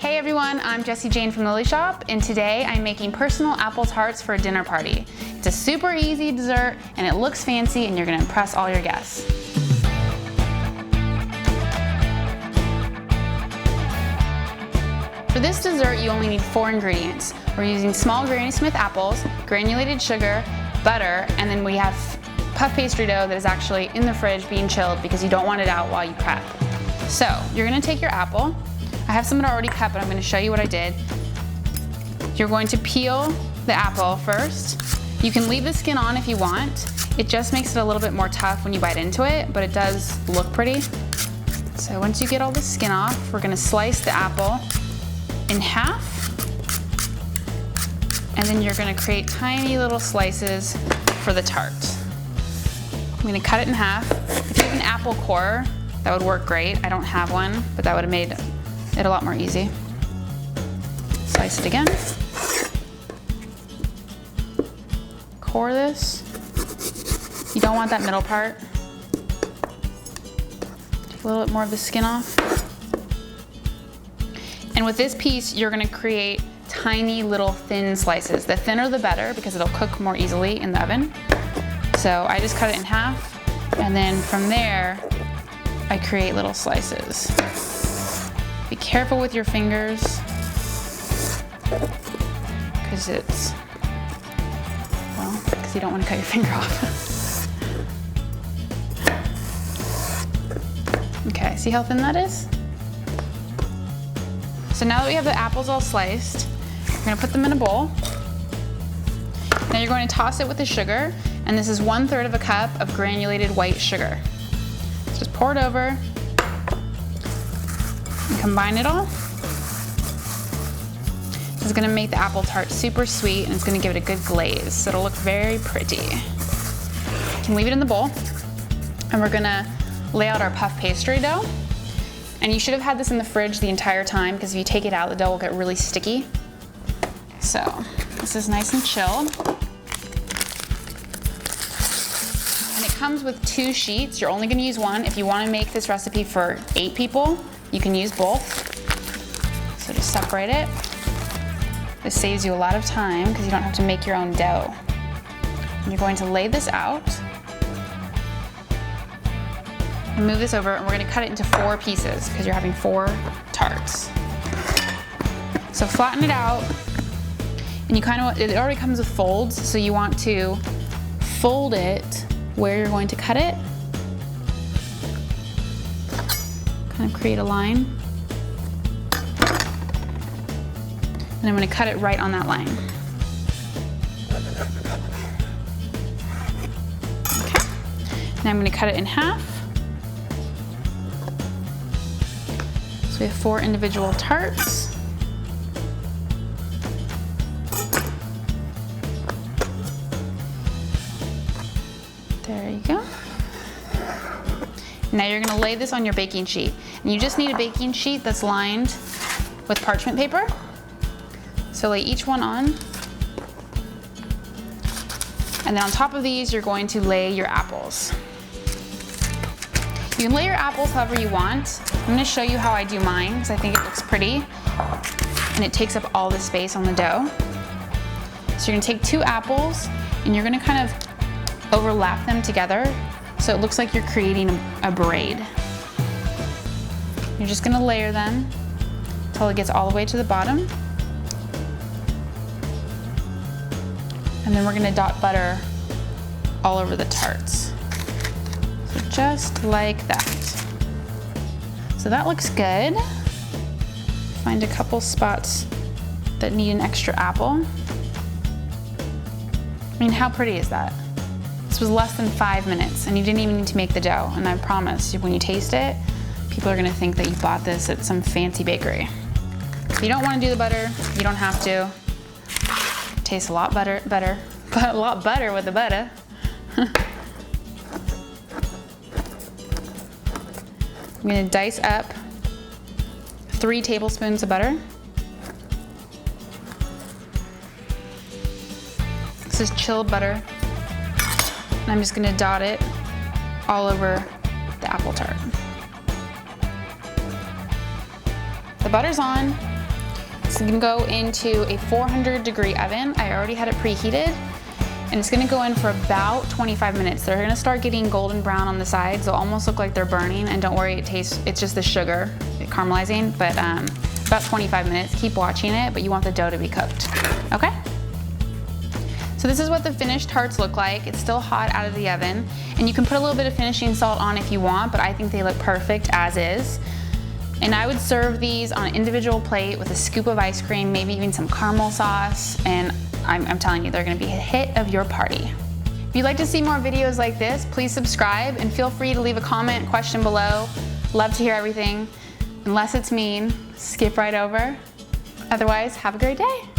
Hey everyone, I'm Jessie Jane from Lily Shop, and today I'm making personal apple tarts for a dinner party. It's a super easy dessert, and it looks fancy, and you're gonna impress all your guests. For this dessert, you only need 4 ingredients. We're using small Granny Smith apples, granulated sugar, butter, and then we have puff pastry dough that is actually in the fridge being chilled because you don't want it out while you prep. So, you're gonna take your apple. I have some that are already cut, but I'm gonna show you what I did. You're going to peel the apple first. You can leave the skin on if you want. It just makes it a little bit more tough when you bite into it, but it does look pretty. So once you get all the skin off, we're gonna slice the apple in half. And then you're gonna create tiny little slices for the tart. I'm gonna cut it in half. If you have an apple core, that would work great. I don't have one, but that would have made it a lot more easy. Slice it again. Core this. You don't want that middle part. Take a little bit more of the skin off. And with this piece, you're gonna create tiny little thin slices. The thinner the better because it'll cook more easily in the oven. So I just cut it in half, and then from there, I create little slices. Be careful with your fingers, because you don't want to cut your finger off. Okay, see how thin that is? So now that we have the apples all sliced, we're gonna put them in a bowl. Now you're going to toss it with the sugar, and this is 1/3 of a cup of granulated white sugar. Just pour it over and combine it all. This is gonna make the apple tart super sweet, and it's gonna give it a good glaze, so it'll look very pretty. You can leave it in the bowl, and we're gonna lay out our puff pastry dough. And you should have had this in the fridge the entire time, because if you take it out, the dough will get really sticky. So this is nice and chilled. And it comes with 2 sheets. You're only gonna use one. If you wanna make this recipe for 8 people, you can use both. So just separate it. This saves you a lot of time because you don't have to make your own dough. And you're going to lay this out and move this over, and we're gonna cut it into 4 pieces because you're having 4 tarts. So flatten it out, and you kind of, it already comes with folds, so you want to fold it where you're going to cut it. Kind of create a line. And I'm gonna cut it right on that line. Okay. Now I'm gonna cut it in half. So we have 4 individual tarts. There you go. Now you're gonna lay this on your baking sheet. And you just need a baking sheet that's lined with parchment paper. So lay each one on. And then on top of these, you're going to lay your apples. You can lay your apples however you want. I'm gonna show you how I do mine, because I think it looks pretty. And it takes up all the space on the dough. So you're gonna take 2 apples, and you're gonna kind of overlap them together, so it looks like you're creating a braid. You're just gonna layer them until it gets all the way to the bottom. And then we're gonna dot butter all over the tarts. So just like that. So that looks good. Find a couple spots that need an extra apple. I mean, how pretty is that? This was less than 5 minutes, and you didn't even need to make the dough. And I promise, when you taste it, people are gonna think that you bought this at some fancy bakery. If you don't wanna do the butter, you don't have to. It tastes a lot better with the butter. I'm gonna dice up 3 tablespoons of butter. This is chilled butter. And I'm just gonna dot it all over the apple tart. The butter's on. It's gonna go into a 400-degree oven. I already had it preheated, and it's gonna go in for about 25 minutes. They're gonna start getting golden brown on the sides. They'll almost look like they're burning, and don't worry, it's just the sugar caramelizing, but about 25 minutes. Keep watching it, but you want the dough to be cooked, okay? So this is what the finished tarts look like. It's still hot out of the oven, and you can put a little bit of finishing salt on if you want, but I think they look perfect as is. And I would serve these on an individual plate with a scoop of ice cream, maybe even some caramel sauce, and I'm telling you, they're gonna be a hit of your party. If you'd like to see more videos like this, please subscribe, and feel free to leave a comment, question below. Love to hear everything. Unless it's mean, skip right over. Otherwise, have a great day.